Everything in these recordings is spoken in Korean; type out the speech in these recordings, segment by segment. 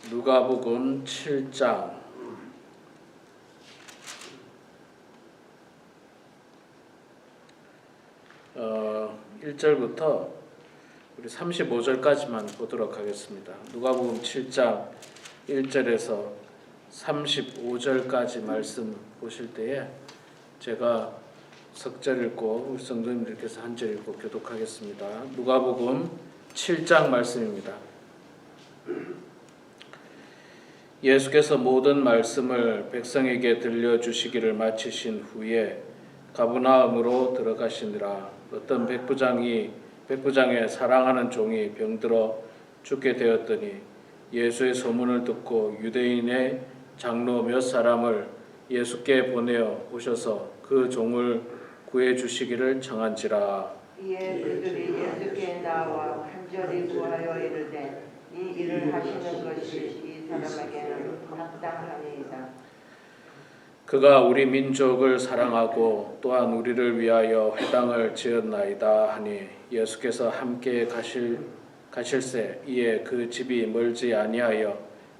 누가복음 7장 1절부터 우리 35절까지만 보도록 하겠습니다. 누가복음 7장 1절에서 35절까지 말씀 보실 때에 제가 석절 읽고 우리 성도님들께서 한 절 읽고 교독하겠습니다. 누가복음 7장 말씀입니다. 예수께서 모든 말씀을 백성에게 들려주시기를 마치신 후에 가버나움으로 들어가시니라. 어떤 백부장의 사랑하는 종이 병들어 죽게 되었더니 예수의 소문을 듣고 유대인의 장로 몇 사람을 예수께 보내어 오셔서 그 종을 구해 주시기를 청한지라. 이에 그들이 예수께 나와 간절히 구하여 이르되 이 일을 하시는 것이 이 사람에게는 합당하니이다. 그가 우리 민족을 사랑하고 또한 우리를 위하여 회당을 지었나이다 하니 예수께서 함께 가실새 이에 그 집이 멀지 아니하여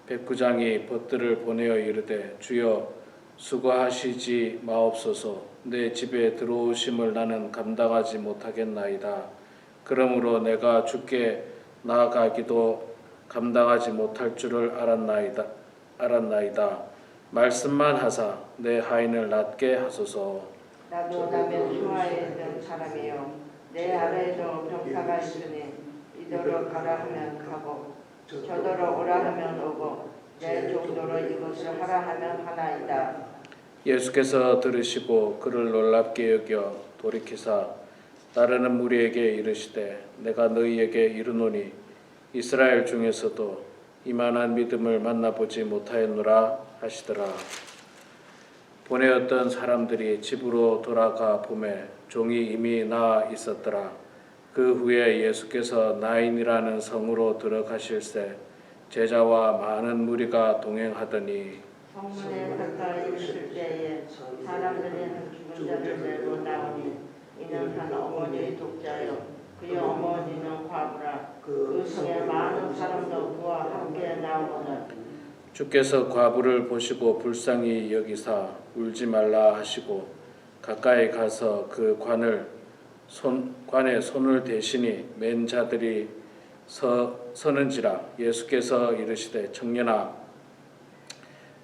백부장이 벗들을 보내어 이르되 주여 수고하시지 마옵소서. 내 집에 들어오심을 나는 감당하지 못하겠나이다. 그러므로 내가 주께 나아가기도 감당하지 못할 줄을 알았나이다. 말씀만 하사 내 하인을 낫게 하소서. 나도 남의 수하에 있는 사람이요 내 아래에도 병사가 있으니 이더러 가라 하면 가고 저더러 오라 하면 오고 내 정도로 이것을 하라 하면 하나이다. 예수께서 들으시고 그를 놀랍게 여겨 돌이키사 따르는 무리에게 이르시되 내가 너희에게 이르노니 이스라엘 중에서도 이만한 믿음을 만나보지 못하였노라 하시더라. 보내었던 사람들이 집으로 돌아가 보매 종이 이미 나아 있었더라. 그 후에 예수께서 나인이라는 성으로 들어가실새 제자와 많은 무리가 동행하더니 성문에 가까이 있을 때에 사람들이 한 죽은 자를 메고 나오니 이는 한 어머니의 독자요 그의 어머니는 과부라. 그 성에 많은 사람도 그와 함께 나오거늘 주께서 과부를 보시고 불쌍히 여기사 울지 말라 하시고 가까이 가서 그 관에 손을 대시니 맨 자들이 서는지라. 예수께서 이르시되 청년아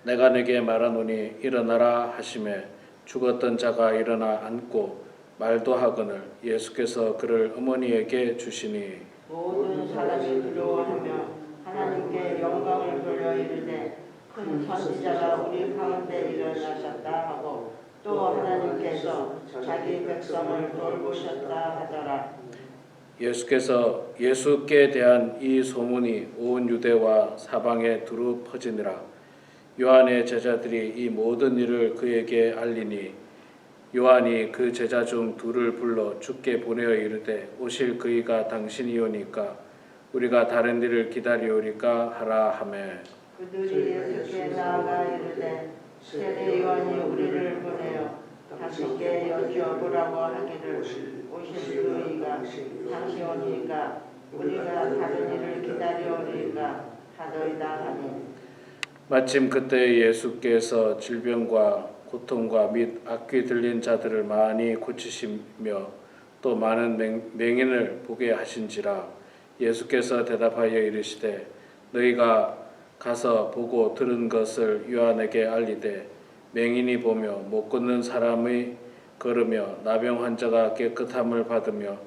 내가 네게 말하노니 일어나라 하시매 죽었던 자가 일어나 앉고 말도 하거늘 예수께서 그를 어머니에게 주시니 모든 사람이 두려워하며 하나님께 영광을 돌려 이르되 큰 선지자가 우리 가운데 일어나셨다 하고 또 하나님께서 자기 백성을 돌보셨다 하더라. 예수께 대한 이 소문이 온 유대와 사방에 두루 퍼지니라. 요한의 제자들이 이 모든 일을 그에게 알리니 요한이 그 제자 중 둘을 불러 주께 보내어 이르되 오실 그이가 당신이오니까 우리가 다른 일을 기다리오리까 하라 하매 그들이 예수께 나아가 이르되 세례 요한이 우리를 보내어 당신께 여쭈어보라고 하기를 오실 그이가 당신이오니까 우리가 다른 일을 기다리오리까 하더이다 하니 마침 그때 예수께서 질병과 고통과 및 악귀 들린 자들을 많이 고치시며 또 많은 맹인을 보게 하신지라. 예수께서 대답하여 이르시되 너희가 가서 보고 들은 것을 요한에게 알리되 맹인이 보며 못 걷는 사람이 걸으며 나병 환자가 깨끗함을 받으며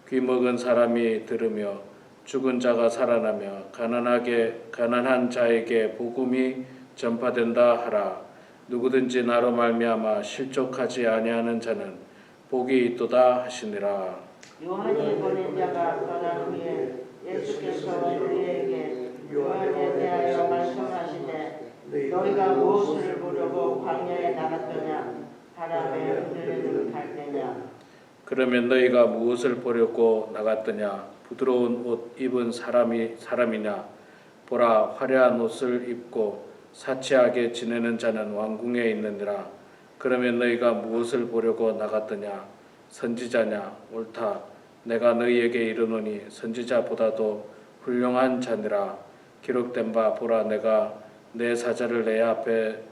귀 먹은 사람이 들으며 죽은 자가 살아나며 가난한 자에게 복음이 전파된다 하라. 누구든지 나로 말미암아 실족하지 아니하는 자는 복이 있도다 하시니라. 요한이 보낸 자가 떠난 후에 예수께서 우리에게 요한에 대하여 말씀하시되 너희가 무엇을 보려고 광야에 나갔더냐 바람에 흔들리는 갈대냐. 그러면 너희가 무엇을 보려고 나갔더냐 부드러운 옷 입은 사람이냐 보라 화려한 옷을 입고 사치하게 지내는 자는 왕궁에 있느니라. 그러면 너희가 무엇을 보려고 나갔더냐 선지자냐 옳다 내가 너희에게 이르노니 선지자보다도 훌륭한 자니라. 기록된 바 보라 내가 내 사자를 내 앞에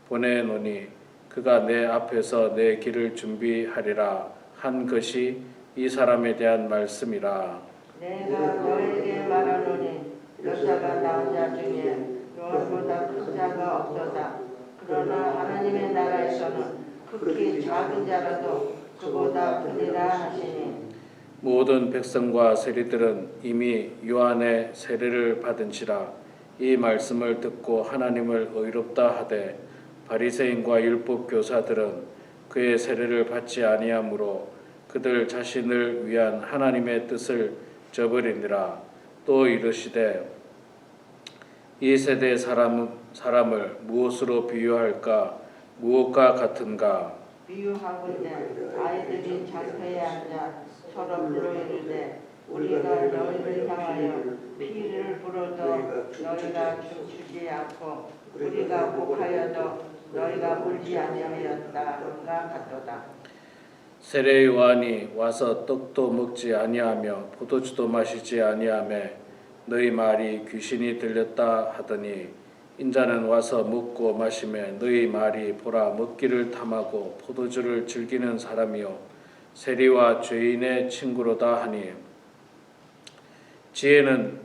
보내노니 그가 내 앞에서 내 길을 준비하리라 한 것이 이 사람에 대한 말씀이라. 내가 너에게 말하노니 여자가 낳은 자 중에 요한보다 큰 자가 없도다. 그러나 하나님의 나라에서는 극히 작은 자라도 그보다 크리라 하시니 모든 백성과 세리들은 이미 요한의 세례를 받은지라. 이 말씀을 듣고 하나님을 의롭다 하되 바리새인과 율법 교사들은 그의 세례를 받지 아니하므로 그들 자신을 위한 하나님의 뜻을 저버리니라. 또 이르시되 이 세대의 사람을 무엇으로 비유할까? 무엇과 같은가? 비유하건대 아이들이 장터에 앉아 서로 불러 이르되 우리가 너희를 향하여 피를 불어도 너희가 춤추지 않고 우리가 곡하여도 너희가 울지 아니하였다가 같도다. 세례 요한이 와서 떡도 먹지 아니하며 포도주도 마시지 아니하며 너희 말이 귀신이 들렸다 하더니 인자는 와서 먹고 마시며 너희 말이 보라 먹기를 탐하고 포도주를 즐기는 사람이요 세리와 죄인의 친구로다 하니 지혜는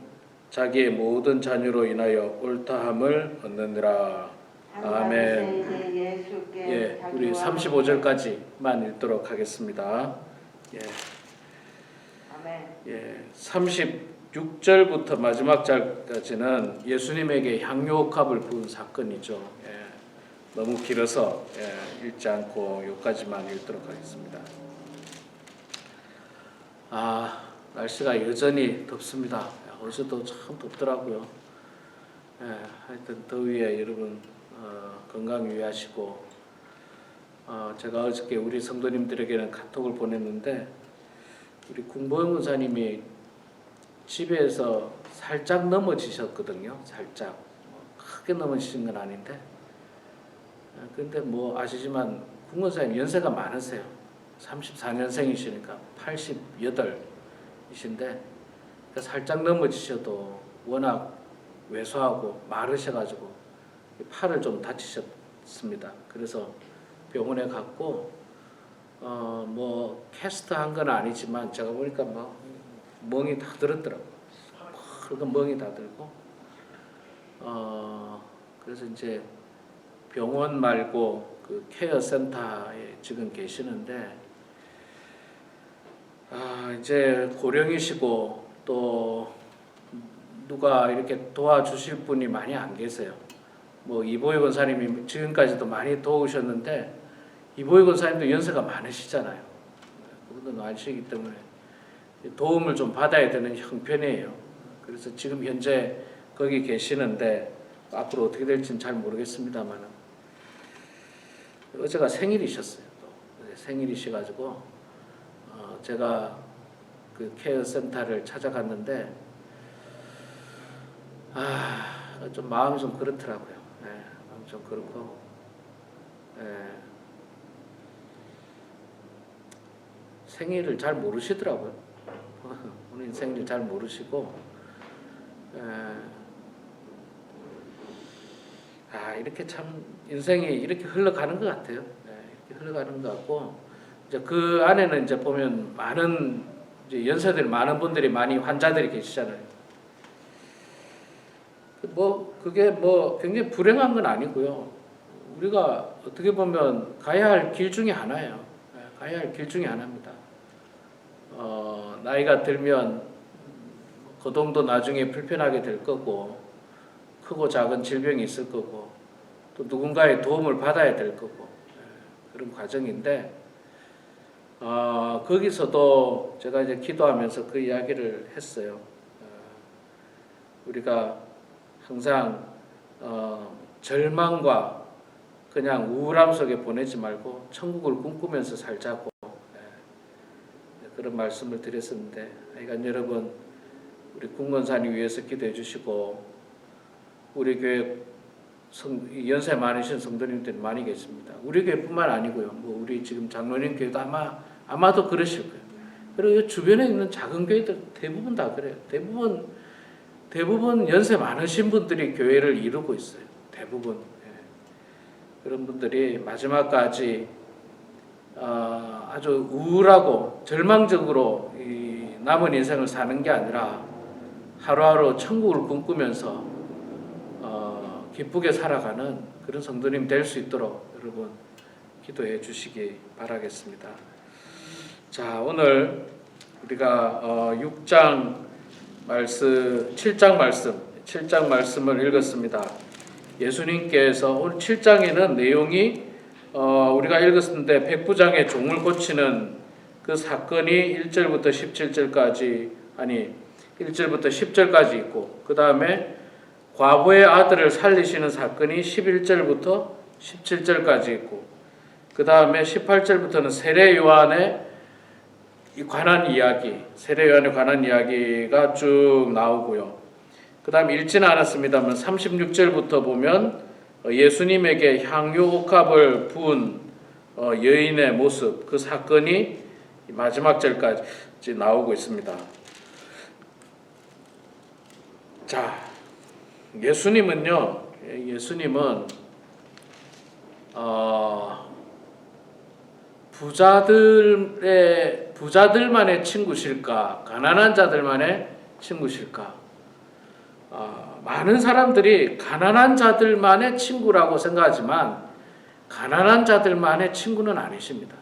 자기의 모든 자녀로 인하여 옳다함을 얻느니라. 아멘. 예, 우리 35절까지만 읽도록 하겠습니다. 예. 아멘. 예, 36절부터 마지막 절까지는 예수님에게 향유옥합을 부은 사건이죠. 예, 너무 길어서 읽지 않고 여기까지만 읽도록 하겠습니다. 날씨가 여전히 덥습니다. 어제도 참 덥더라고요. 예, 하여튼 더위에 여러분 건강 유의하시고 제가 어저께 우리 성도님들에게는 카톡을 보냈는데 우리 궁보영 권사님이 집에서 살짝 넘어지셨거든요. 살짝 크게 넘어지신 건 아닌데 근데 뭐 아시지만 궁 권사님 연세가 많으세요. 34년생이시니까 88이신데 살짝 넘어지셔도 워낙 왜소하고 마르셔가지고 팔을 좀 다치셨습니다. 그래서 병원에 갔고 뭐 캐스트한 건 아니지만 제가 보니까 막 멍이 다 들었더라고요. 붉은 멍이 다 들고 그래서 이제 병원 말고 그 케어 센터에 지금 계시는데 이제 고령이시고 또 누가 이렇게 도와주실 분이 많이 안 계세요. 뭐 이보희 권사님이 지금까지도 많이 도우셨는데 이보희 권사님도 연세가 많으시잖아요. 그분도 아시기 때문에 도움을 좀 받아야 되는 형편이에요. 그래서 지금 현재 거기 계시는데 앞으로 어떻게 될지는 잘 모르겠습니다만 어제가 생일이셨어요. 또 생일이셔가지고 제가 그 케어 센터를 찾아갔는데 좀 마음이 좀 그렇더라고요. 마음이 좀 그렇고 생일을 잘 모르시더라고요. 본인 생일 잘 모르시고 이렇게 참 인생이 이렇게 흘러가는 것 같아요. 이렇게 흘러가는 것 같고 이제 그 안에는 이제 보면 많은 이제 연세들 많은 분들이 많이 환자들이 계시잖아요. 뭐 그게 뭐 굉장히 불행한 건 아니고요. 우리가 어떻게 보면 가야 할 길 중에 하나예요. 가야 할 길 중에 하나입니다. 나이가 들면 거동도 나중에 불편하게 될 거고 크고 작은 질병이 있을 거고 또 누군가의 도움을 받아야 될 거고 그런 과정인데 거기서도 제가 이제 기도하면서 그 이야기를 했어요. 우리가 항상 절망과 그냥 우울함 속에 보내지 말고 천국을 꿈꾸면서 살자고 그런 말씀을 드렸었는데 하여간 여러분 우리 궁건사님 위해서 기도해 주시고 우리 교회 연세 많으신 성도님들이 많이 계십니다. 우리 교회뿐만 아니고요. 뭐 우리 지금 장로님 교회도 아마도 그러실 거예요. 그리고 주변에 있는 작은 교회들 대부분 다 그래요. 대부분 연세 많으신 분들이 교회를 이루고 있어요. 대부분. 예. 그런 분들이 마지막까지 아주 우울하고 절망적으로 이 남은 인생을 사는 게 아니라 하루하루 천국을 꿈꾸면서 기쁘게 살아가는 그런 성도님 될 수 있도록 여러분 기도해 주시기 바라겠습니다. 자, 오늘 우리가 7장 말씀을 읽었습니다. 예수님께서 오늘 7장에는 내용이 우리가 읽었는데 백부장의 종을 고치는 그 사건이 1절부터 17절까지 1절부터 10절까지 있고, 그 다음에 과부의 아들을 살리시는 사건이 11절부터 17절까지 있고, 그 다음에 18절부터는 세례 요한에 관한 이야기가 쭉 나오고요. 그 다음 읽지는 않았습니다만 36절부터 보면 예수님에게 향유 옥합을 부은 여인의 모습, 그 사건이 마지막 절까지 나오고 있습니다. 자, 예수님은 부자들만의 친구실까, 가난한 자들만의 친구실까? 많은 사람들이 가난한 자들만의 친구라고 생각하지만 가난한 자들만의 친구는 아니십니다.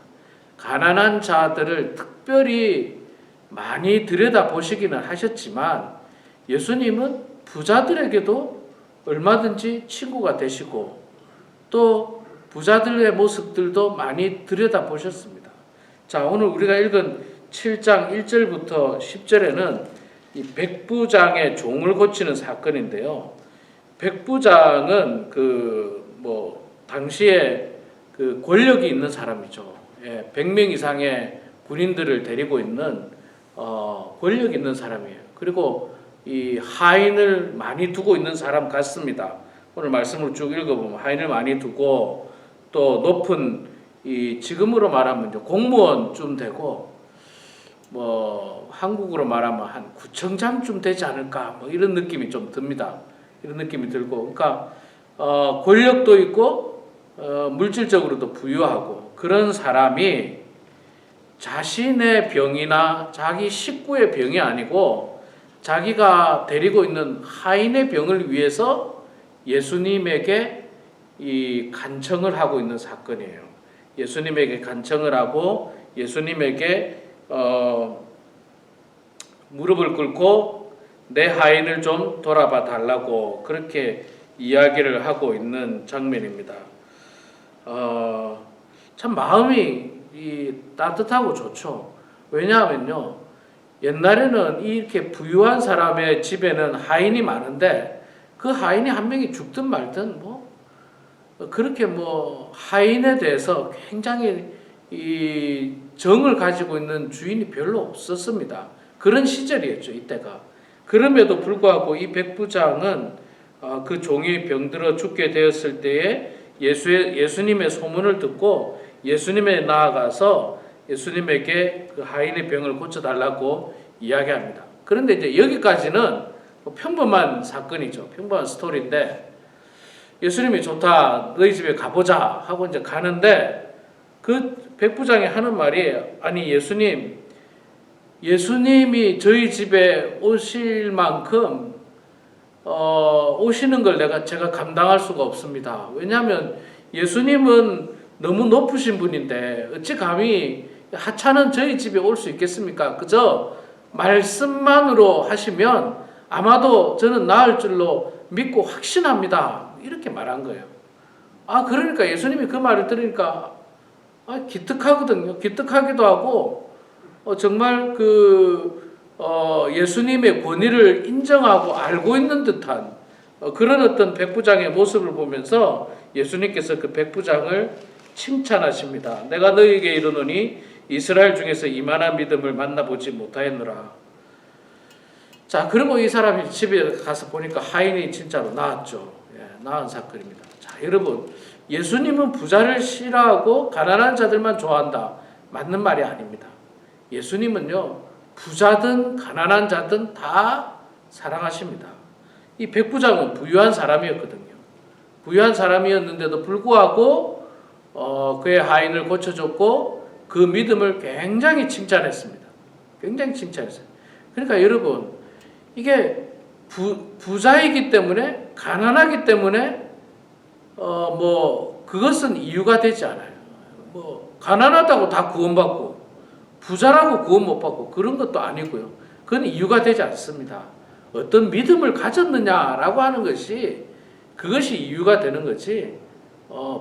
가난한 자들을 특별히 많이 들여다보시기는 하셨지만 예수님은 부자들에게도 얼마든지 친구가 되시고 또 부자들의 모습들도 많이 들여다보셨습니다. 자, 오늘 우리가 읽은 7장 1절부터 10절에는 이 백부장의 종을 고치는 사건인데요. 백부장은 당시에 그 권력이 있는 사람이죠. 100명 이상의 군인들을 데리고 있는 권력 있는 사람이에요. 그리고 이 하인을 많이 두고 있는 사람 같습니다. 오늘 말씀을 쭉 읽어보면 하인을 많이 두고 또 높은 지금으로 말하면 공무원쯤 되고 한국으로 말하면 한 구청장쯤 되지 않을까 이런 느낌이 좀 듭니다. 이런 느낌이 들고, 그러니까 권력도 있고 물질적으로도 부유하고 그런 사람이 자신의 병이나 자기 식구의 병이 아니고 자기가 데리고 있는 하인의 병을 위해서 예수님에게 이 간청을 하고 있는 사건이에요. 예수님에게 간청을 하고 예수님에게 무릎을 꿇고 내 하인을 좀 돌아봐 달라고 그렇게 이야기를 하고 있는 장면입니다. 참 마음이 따뜻하고 좋죠. 왜냐하면요, 옛날에는 이렇게 부유한 사람의 집에는 하인이 많은데 그 하인이 한 명이 죽든 말든 그렇게 하인에 대해서 굉장히 이 정을 가지고 있는 주인이 별로 없었습니다. 그런 시절이었죠, 이때가. 그럼에도 불구하고 이 백부장은 그 종이 병들어 죽게 되었을 때에 예수님의 소문을 듣고 예수님에 나아가서 예수님에게 그 하인의 병을 고쳐달라고 이야기합니다. 그런데 이제 여기까지는 평범한 사건이죠. 평범한 스토리인데 예수님이 좋다, 너희 집에 가보자 하고 이제 가는데 그 백부장이 하는 말이, 아니 예수님이 저희 집에 오실 만큼 오시는 걸 제가 감당할 수가 없습니다. 왜냐하면 예수님은 너무 높으신 분인데 어찌 감히 하찮은 저희 집에 올 수 있겠습니까? 그저 말씀만으로 하시면 아마도 저는 나을 줄로 믿고 확신합니다. 이렇게 말한 거예요. 그러니까 예수님이 그 말을 들으니까 기특하거든요. 기특하기도 하고 정말 예수님의 권위를 인정하고 알고 있는 듯한 그런 어떤 백부장의 모습을 보면서 예수님께서 그 백부장을 칭찬하십니다. 내가 너희에게 이르노니 이스라엘 중에서 이만한 믿음을 만나보지 못하였노라. 자, 그리고 이 사람이 집에 가서 보니까 하인이 진짜로 나았죠. 나은 사건입니다. 자, 여러분, 예수님은 부자를 싫어하고 가난한 자들만 좋아한다, 맞는 말이 아닙니다. 예수님은요, 부자든 가난한 자든 다 사랑하십니다. 이 백부장은 부유한 사람이었거든요. 부유한 사람이었는데도 불구하고 그의 하인을 고쳐줬고 그 믿음을 굉장히 칭찬했습니다. 굉장히 칭찬했어요. 그러니까 여러분, 이게 부자이기 때문에, 가난하기 때문에 그것은 이유가 되지 않아요. 가난하다고 다 구원받고 부자라고 구원 못 받고 그런 것도 아니고요. 그건 이유가 되지 않습니다. 어떤 믿음을 가졌느냐라고 하는 것이, 그것이 이유가 되는 거지,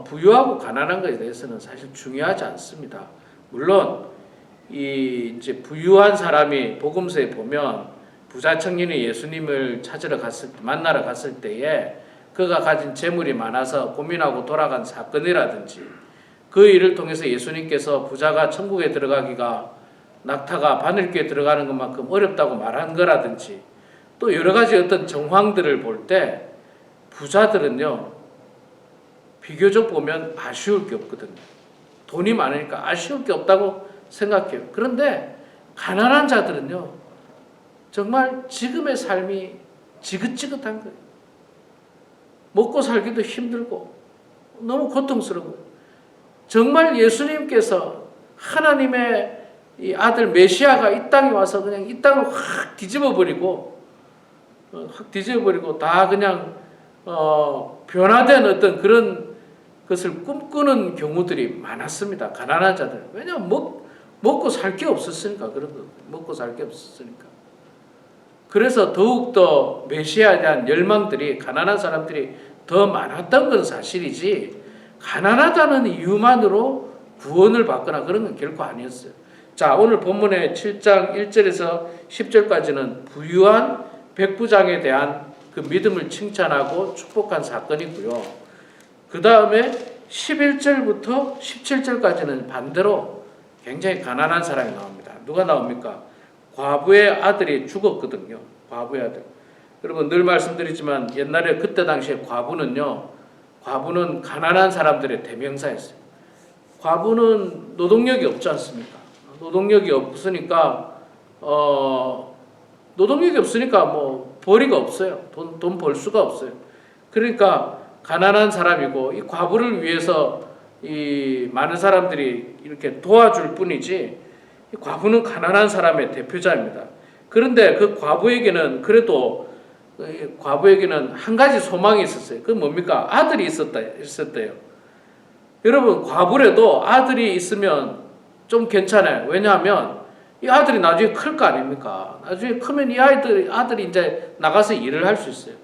부유하고 가난한 것에 대해서는 사실 중요하지 않습니다. 물론 이제 부유한 사람이 복음서에 보면 부자 청년이 예수님을 만나러 갔을 때에 그가 가진 재물이 많아서 고민하고 돌아간 사건이라든지, 그 일을 통해서 예수님께서 부자가 천국에 들어가기가 낙타가 바늘귀에 들어가는 것만큼 어렵다고 말한 거라든지, 또 여러 가지 어떤 정황들을 볼 때 부자들은요, 비교적 보면 아쉬울 게 없거든요. 돈이 많으니까 아쉬울 게 없다고 생각해요. 그런데 가난한 자들은요, 정말 지금의 삶이 지긋지긋한 거예요. 먹고 살기도 힘들고 너무 고통스러워요. 정말 예수님께서, 하나님의 이 아들 메시아가 이 땅에 와서 그냥 이 땅을 확 뒤집어버리고 다 그냥 변화된 어떤 그런 것을 꿈꾸는 경우들이 많았습니다. 가난한 자들. 왜냐하면 먹고 살 게 없었으니까. 그런 거. 먹고 살 게 없었으니까. 그래서 더욱더 메시아에 대한 열망들이, 가난한 사람들이 더 많았던 건 사실이지, 가난하다는 이유만으로 구원을 받거나 그런 건 결코 아니었어요. 자, 오늘 본문의 7장 1절에서 10절까지는 부유한 백부장에 대한 그 믿음을 칭찬하고 축복한 사건이고요. 그 다음에 11절부터 17절까지는 반대로 굉장히 가난한 사람이 나옵니다. 누가 나옵니까? 과부의 아들이 죽었거든요. 과부의 아들. 여러분, 늘 말씀드리지만 옛날에 그때 당시에 과부는 가난한 사람들의 대명사였어요. 과부는 노동력이 없지 않습니까? 노동력이 없으니까 벌이가 없어요. 돈 벌 수가 없어요. 그러니까 가난한 사람이고, 이 과부를 위해서 이 많은 사람들이 이렇게 도와줄 뿐이지, 이 과부는 가난한 사람의 대표자입니다. 그런데 그 과부에게는 한 가지 소망이 있었어요. 그건 뭡니까? 아들이 있었대요. 여러분, 과부라도 아들이 있으면 좀 괜찮아요. 왜냐하면 이 아들이 나중에 클 거 아닙니까? 나중에 크면 이 아들이 이제 나가서 일을 할 수 있어요.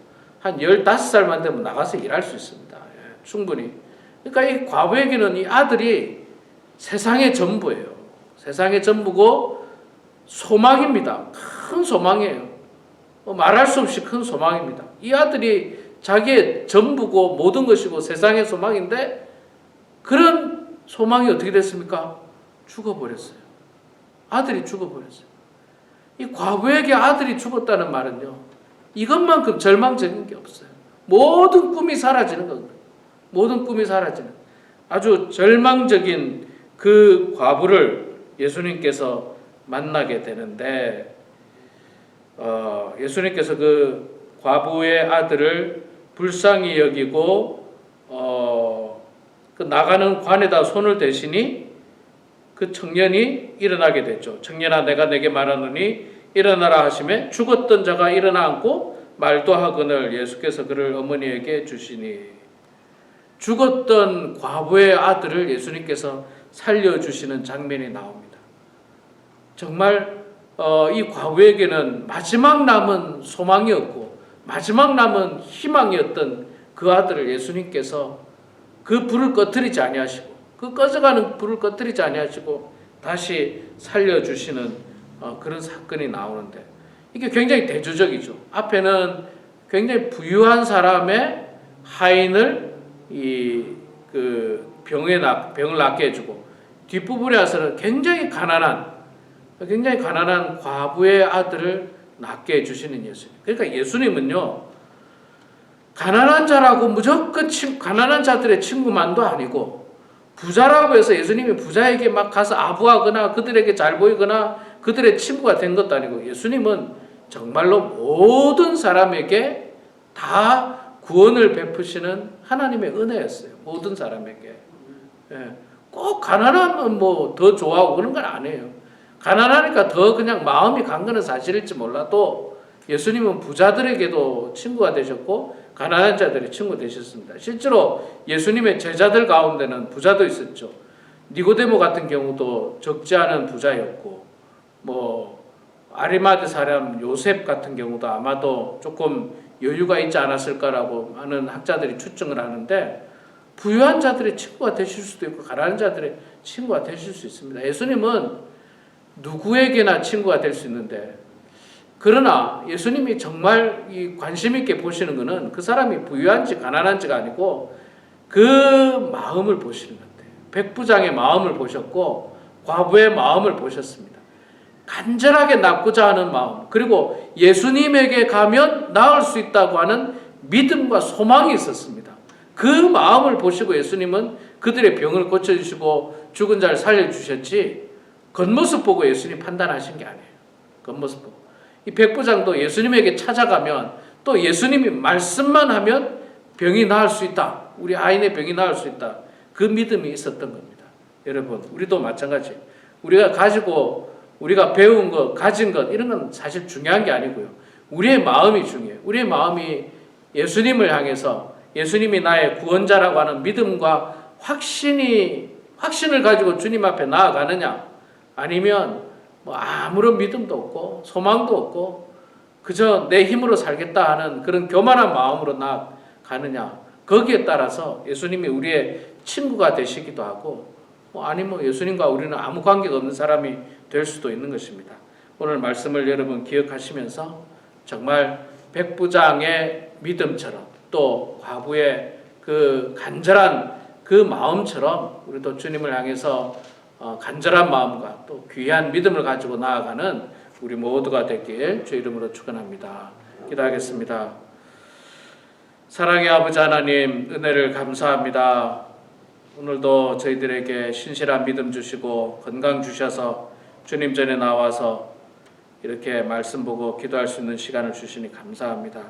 한 15살만 되면 나가서 일할 수 있습니다. 충분히. 그러니까 이 과부에게는 이 아들이 세상의 전부예요. 세상의 전부고 소망입니다. 큰 소망이에요. 말할 수 없이 큰 소망입니다. 이 아들이 자기의 전부고 모든 것이고 세상의 소망인데, 그런 소망이 어떻게 됐습니까? 죽어버렸어요. 아들이 죽어버렸어요. 이 과부에게 아들이 죽었다는 말은요, 이것만큼 절망적인 게 없어요. 모든 꿈이 사라지는 겁니다. 모든 꿈이 사라지는, 아주 절망적인 그 과부를 예수님께서 만나게 되는데, 예수님께서 그 과부의 아들을 불쌍히 여기고 그 나가는 관에다 손을 대시니 그 청년이 일어나게 됐죠. 청년아, 내가 내게 말하노니 일어나라 하시매 죽었던 자가 일어나 앉고 말도 하거늘 예수께서 그를 어머니에게 주시니, 죽었던 과부의 아들을 예수님께서 살려주시는 장면이 나옵니다. 정말 이 과부에게는 마지막 남은 소망이었고 마지막 남은 희망이었던 그 아들을 예수님께서 그 불을 꺼뜨리지 아니하시고, 그 꺼져가는 불을 꺼뜨리지 아니하시고 다시 살려주시는 그런 사건이 나오는데, 이게 굉장히 대조적이죠. 앞에는 굉장히 부유한 사람의 하인을 병을 낫게 해주고, 뒷부분에 와서는 굉장히 가난한 과부의 아들을 낫게 해주시는 예수님. 그러니까 예수님은요, 가난한 자라고 무조건 가난한 자들의 친구만도 아니고, 부자라고 해서 예수님이 부자에게 막 가서 아부하거나 그들에게 잘 보이거나 그들의 친구가 된 것도 아니고, 예수님은 정말로 모든 사람에게 다 구원을 베푸시는 하나님의 은혜였어요. 모든 사람에게. 예. 꼭 가난하면 뭐 더 좋아하고 그런 건 아니에요. 가난하니까 더 그냥 마음이 간 거는 사실일지 몰라도 예수님은 부자들에게도 친구가 되셨고 가난한 자들의 친구 되셨습니다. 실제로 예수님의 제자들 가운데는 부자도 있었죠. 니고데모 같은 경우도 적지 않은 부자였고, 뭐 아리마대 사람 요셉 같은 경우도 아마도 조금 여유가 있지 않았을까라고 하는 학자들이 추정을 하는데, 부유한 자들의 친구가 되실 수도 있고 가난한 자들의 친구가 되실 수 있습니다. 예수님은 누구에게나 친구가 될 수 있는데, 그러나 예수님이 정말 이 관심 있게 보시는 것은 그 사람이 부유한지 가난한지가 아니고 그 마음을 보시는 것 같아요. 백부장의 마음을 보셨고 과부의 마음을 보셨습니다. 간절하게 낫고자 하는 마음, 그리고 예수님에게 가면 나을 수 있다고 하는 믿음과 소망이 있었습니다. 그 마음을 보시고 예수님은 그들의 병을 고쳐주시고 죽은 자를 살려주셨지, 겉모습 보고 예수님 판단하신 게 아니에요. 겉모습 보고. 이 백부장도 예수님에게 찾아가면 또 예수님이 말씀만 하면 병이 나을 수 있다. 우리 아인의 병이 나을 수 있다. 그 믿음이 있었던 겁니다. 여러분, 우리도 마찬가지. 우리가 가지고 우리가 배운 것, 가진 것, 이런 건 사실 중요한 게 아니고요. 우리의 마음이 중요해요. 우리의 마음이 예수님을 향해서 예수님이 나의 구원자라고 하는 믿음과 확신을 가지고 주님 앞에 나아가느냐, 아니면 뭐 아무런 믿음도 없고 소망도 없고 그저 내 힘으로 살겠다 하는 그런 교만한 마음으로 나아가느냐, 거기에 따라서 예수님이 우리의 친구가 되시기도 하고, 아니면 예수님과 우리는 아무 관계가 없는 사람이 될 수도 있는 것입니다. 오늘 말씀을 여러분 기억하시면서 정말 백부장의 믿음처럼 또 과부의 그 간절한 그 마음처럼 우리도 주님을 향해서 간절한 마음과 또 귀한 믿음을 가지고 나아가는 우리 모두가 되길 주 이름으로 축원합니다. 기도하겠습니다. 사랑의 아버지 하나님, 은혜를 감사합니다. 오늘도 저희들에게 신실한 믿음 주시고 건강 주셔서 주님 전에 나와서 이렇게 말씀 보고 기도할 수 있는 시간을 주시니 감사합니다.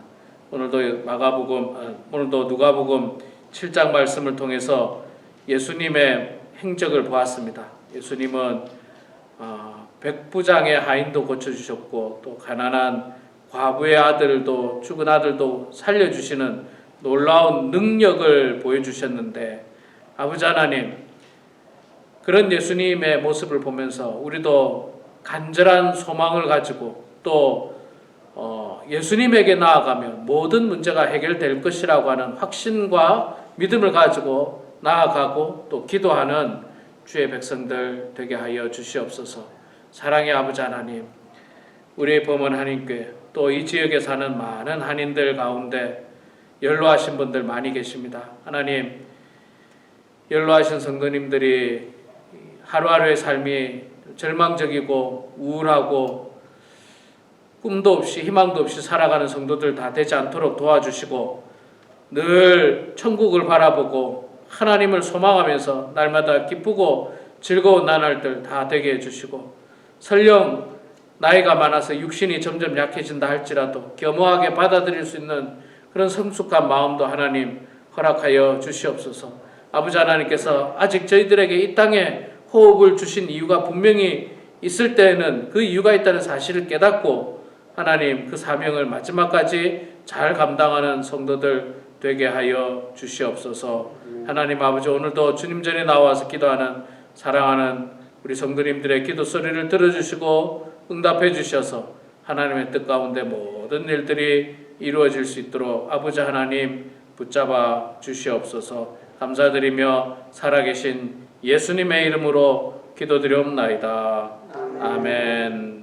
오늘도 누가복음 7장 말씀을 통해서 예수님의 행적을 보았습니다. 예수님은 백부장의 하인도 고쳐주셨고 또 가난한 과부의 아들도 죽은 아들도 살려주시는 놀라운 능력을 보여주셨는데, 아버지 하나님, 그런 예수님의 모습을 보면서 우리도 간절한 소망을 가지고 또 예수님에게 나아가면 모든 문제가 해결될 것이라고 하는 확신과 믿음을 가지고 나아가고 또 기도하는 주의 백성들 되게 하여 주시옵소서. 사랑의 아버지 하나님, 우리의 범원 한인교회 또 이 지역에 사는 많은 한인들 가운데 연로하신 분들 많이 계십니다. 하나님, 연로하신 성도님들이 하루하루의 삶이 절망적이고 우울하고 꿈도 없이 희망도 없이 살아가는 성도들 다 되지 않도록 도와주시고, 늘 천국을 바라보고 하나님을 소망하면서 날마다 기쁘고 즐거운 나날들 다 되게 해주시고, 설령 나이가 많아서 육신이 점점 약해진다 할지라도 겸허하게 받아들일 수 있는 그런 성숙한 마음도 하나님 허락하여 주시옵소서. 아버지 하나님께서 아직 저희들에게 이 땅에 호흡을 주신 이유가 분명히 있을 때에는 그 이유가 있다는 사실을 깨닫고 하나님 그 사명을 마지막까지 잘 감당하는 성도들 되게 하여 주시옵소서. 하나님 아버지, 오늘도 주님 전에 나와서 기도하는 사랑하는 우리 성도님들의 기도 소리를 들어주시고 응답해 주셔서 하나님의 뜻 가운데 모든 일들이 이루어질 수 있도록 아버지 하나님 붙잡아 주시옵소서. 감사드리며 살아계신 예수님의 이름으로 기도드리옵나이다. 아멘.